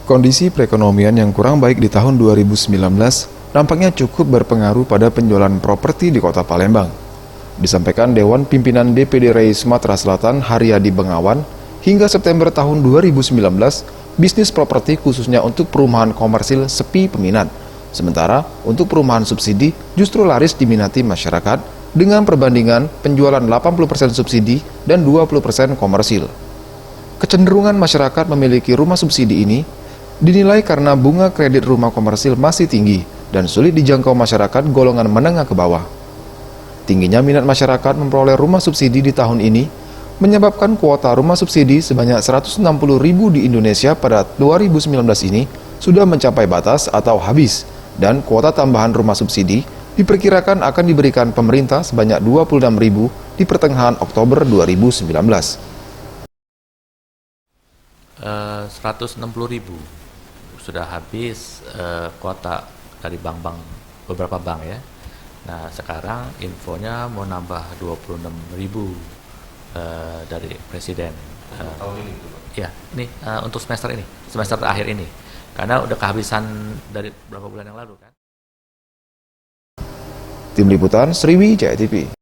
Kondisi perekonomian yang kurang baik di tahun 2019 nampaknya cukup berpengaruh pada penjualan properti di Kota Palembang. Disampaikan Dewan Pimpinan DPD RI Sumatera Selatan Haryadi Bengawan, hingga September tahun 2019, bisnis properti khususnya untuk perumahan komersil sepi peminat. Sementara untuk perumahan subsidi justru laris diminati masyarakat dengan perbandingan penjualan 80% subsidi dan 20% komersil. Kecenderungan masyarakat memiliki rumah subsidi ini dinilai karena bunga kredit rumah komersil masih tinggi dan sulit dijangkau masyarakat golongan menengah ke bawah. Tingginya minat masyarakat memperoleh rumah subsidi di tahun ini menyebabkan kuota rumah subsidi sebanyak 160.000 di Indonesia pada 2019 ini sudah mencapai batas atau habis, dan kuota tambahan rumah subsidi diperkirakan akan diberikan pemerintah sebanyak 26.000 di pertengahan Oktober 2019. 160.000 sudah habis kuota dari bank-bank, beberapa bank ya. Nah sekarang infonya mau nambah 26.000 dari Presiden. Tahun ini itu, Pak? Ya, ini untuk semester ini, semester terakhir ini, karena udah kehabisan dari beberapa bulan yang lalu kan. Tim Liputan Sriwijaya TV.